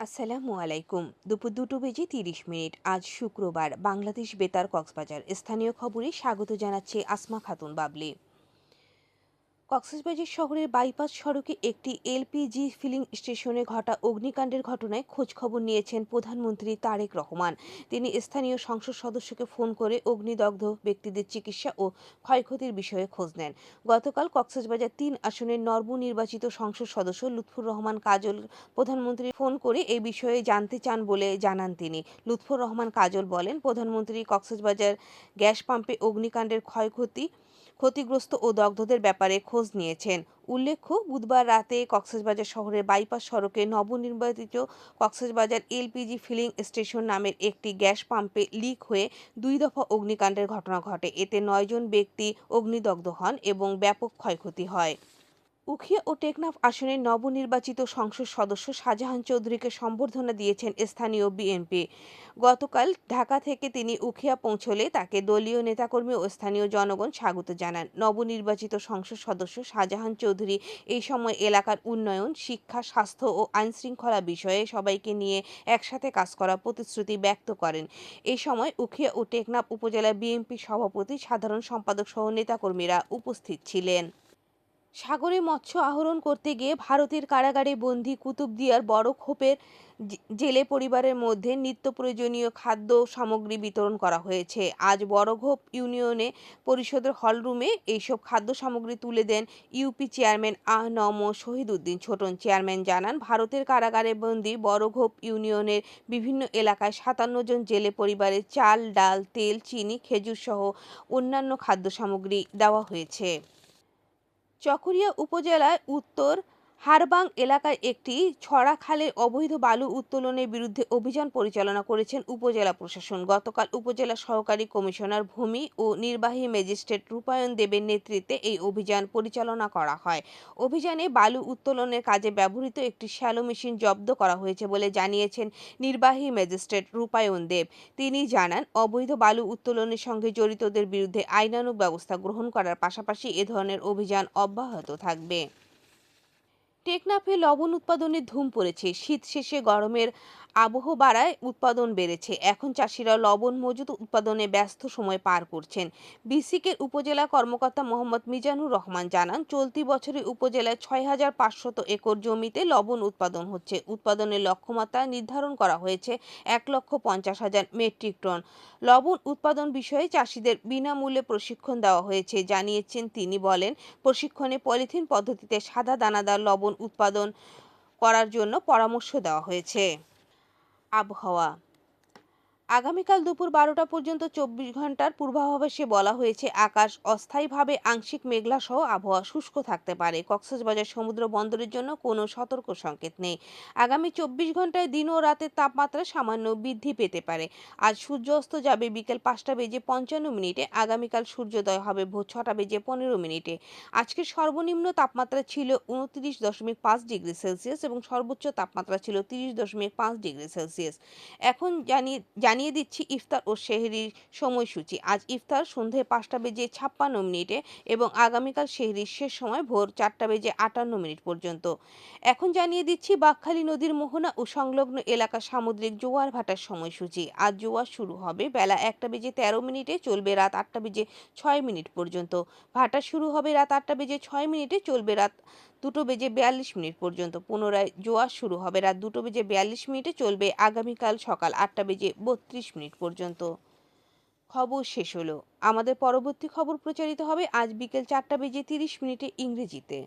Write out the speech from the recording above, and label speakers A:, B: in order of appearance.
A: আসসালামু আলাইকুম। দুপুর 2:30 আজ শুক্রবার বাংলাদেশ বেতার কক্সবাজার স্থানীয় খবরে স্বাগত জানাচ্ছে আসমা খাতুন বাবলি। কক্সবাজার শহরের বাইপাস সড়কে একটি এলপিজি ফিলিং স্টেশনে ঘটা অগ্নিকাণ্ডের ঘটনায় খোঁজখবর নিয়েছেন প্রধানমন্ত্রী তারেক রহমান। তিনি স্থানীয় সংসদ সদস্যকে ফোন করে অগ্নিদগ্ধ ব্যক্তিদের চিকিৎসা ও ক্ষয়ক্ষতির বিষয়ে খোঁজ নেন। গতকাল কক্সবাজার ৩ আসনের নবনির্বাচিত সংসদ সদস্য লুৎফুর রহমান কাজল প্রধানমন্ত্রী ফোন করে এ বিষয়ে জানতে চান বলে জানান তিনি। লুৎফুর রহমান কাজল বলেন, প্রধানমন্ত্রী কক্সবাজার গ্যাস পাম্পে অগ্নিকাণ্ডের ক্ষতিগ্রস্ত ও দগ্ধদের ব্যাপারে খোঁজ নিয়েছেন। উল্লেখ্য, বুধবার রাতে কক্সবাজার শহরের বাইপাস সড়কে নবনির্বাচিত কক্সবাজার এলপিজি ফিলিং স্টেশন নামের একটি গ্যাস পাম্পে লিক হয়ে ২ দফা অগ্নিকাণ্ডের ঘটনা ঘটে। এতে ৯ জন ব্যক্তি অগ্নিদগ্ধ হন এবং ব্যাপক ক্ষয়ক্ষতি হয়। উখিয়া ও টেকনাফ আসনের নবনির্বাচিত সংসদ সদস্য শাহজাহান চৌধুরীকে সম্বর্ধনা দিয়েছেন স্থানীয় বিএনপি। গতকাল ঢাকা থেকে তিনি উখিয়া পৌঁছলে তাকে দলীয় নেতাকর্মী ও স্থানীয় জনগণ স্বাগত জানান। নবনির্বাচিত সংসদ সদস্য শাহজাহান চৌধুরী এই সময় এলাকার উন্নয়ন, শিক্ষা, স্বাস্থ্য ও আইনশৃঙ্খলা বিষয়ে সবাইকে নিয়ে একসাথে কাজ করার প্রতিশ্রুতি ব্যক্ত করেন। এই সময় উখিয়া ও টেকনাফ উপজেলা বিএনপি সভাপতি, সাধারণ সম্পাদক সহ নেতাকর্মীরা উপস্থিত ছিলেন। সাগরে মৎস্য আহরণ করতে গিয়ে ভারতের কারাগারে বন্দী কুতুবদিয়ার বড় খোপের জেলে পরিবারের মধ্যে নিত্য প্রয়োজনীয় খাদ্য সামগ্রী বিতরণ করা হয়েছে। আজ বড়ঘোপ ইউনিয়নে পরিষদের হলরুমে এইসব খাদ্য সামগ্রী তুলে দেন UP chairman আ.ন.ম Shahiduddin Chhoton. Chairman জানান, ভারতের কারাগারে বন্দী বড়ঘোপ ইউনিয়নের বিভিন্ন এলাকায় ৫৭ জন জেলে পরিবারের চাল, ডাল, তেল, চিনি, খেজুর সহ অন্যান্য খাদ্য সামগ্রী দেওয়া হয়েছে। চকরিয়া উপজেলার উত্তর হারবাং এলাকায় একটি ছড়া খালে অবৈধ বালু উত্তোলনের বিরুদ্ধে অভিযান পরিচালনা করেছেন উপজেলা প্রশাসন। গতকাল উপজেলা সহকারী কমিশনার ভূমি ও নির্বাহী ম্যাজিস্ট্রেট রূপায়ণ দেবের নেতৃত্বে এই অভিযান পরিচালনা করা হয়। অভিযানে বালু উত্তোলনের কাজে ব্যবহৃত একটি শ্যালো মেশিন জব্দ করা হয়েছে বলে জানিয়েছেন নির্বাহী ম্যাজিস্ট্রেট রূপায়ণ দেব। তিনি জানান, অবৈধ বালু উত্তোলনের সঙ্গে জড়িতদের বিরুদ্ধে আইনানুগ ব্যবস্থা গ্রহণ করার পাশাপাশি এ ধরনের অভিযান অব্যাহত থাকবে। টেকনাফে লবণ উৎপাদনে ধুম পড়েছে। শীত শেষে গরমের আবহ বাড়ায় উৎপাদন বেড়েছে। এখন চাষিরা লবণ মজুত উৎপাদনে ব্যস্ত সময় পার করছেন। বিসিকের উপজেলা কর্মকর্তা মোহাম্মদ মিজানুর রহমান জানান, চলতি বছরে উপজেলায় ৬,৫০০ একর জমিতে লবণ উৎপাদন হচ্ছে। উৎপাদনের লক্ষ্যমাত্রা নির্ধারণ করা হয়েছে ১,৫০,০০০ মেট্রিক টন। লবণ উৎপাদন বিষয়ে চাষিদের বিনামূল্যে প্রশিক্ষণ দেওয়া হয়েছে জানিয়েছেন তিনি। বলেন, প্রশিক্ষণে পলিথিন পদ্ধতিতে সাদা দানাদার লবণ উৎপাদন করার জন্য পরামর্শ দেওয়া হয়েছে। আবহাওয়া, আগামীকাল দুপুর ১২টা পর্যন্ত ২৪ ঘন্টার পূর্বাভাসে বলা হয়েছে, আকাশ অস্থায়ীভাবে আংশিক মেঘলা সহ আবহাওয়া শুষ্ক থাকতে পারে। কক্সবাজার সমুদ্র বন্দরের জন্য কোনো সতর্ক সংকেত নেই। আগামী ২৪ ঘন্টায় দিন ও রাতের তাপমাত্রা সামান্য বৃদ্ধি পেতে পারে। আজ সূর্য অস্ত যাবে বিকেল ৫টা বেজে ৫৫ মিনিটে। আগামীকাল সূর্যোদয় হবে ভোর ৬টা বেজে ১৫ মিনিটে। আজকের সর্বনিম্ন তাপমাত্রা ছিল ২৯.৫ ডিগ্রি সেলসিয়াস এবং সর্বোচ্চ তাপমাত্রা ছিল ৩০.৫ ডিগ্রি সেলসিয়াস। এখন জানিয়ে দিচ্ছি ইফতার ও সেহরির সময়সূচি। আজ ইফতার সন্ধে ৫টা বেজে ৫৬ মিনিটে এবং আগামীকাল সেহরির শেষ সময় ভোর ৪টা বেজে ৫৮ মিনিট পর্যন্ত। এখন জানিয়ে দিচ্ছি বাঁকখালী নদীর মোহনা ও সংলগ্ন এলাকা সামুদ্রিক জোয়ার ভাটার সময়সূচি। আজ জোয়ার শুরু হবে বেলা ১টা বেজে ১৩ মিনিটে, চলবে রাত ৮টা বেজে ৬ মিনিট পর্যন্ত। ভাটা শুরু হবে রাত ৮টা বেজে ৬ মিনিটে, চলবে রাত ২টো বেজে ৪২ মিনিট পর্যন্ত। পুনরায় জোয়ার শুরু হবে রাত ২টো বেজে ৪২ মিনিটে, চলবে আগামীকাল সকাল ৮টা বেজে ৩২ মিনিট পর্যন্ত। খবর শেষ হলো। আমাদের পরবর্তী খবর প্রচারিত হবে আজ বিকেল ৪টা বেজে ৩০ মিনিটে ইংরেজিতে।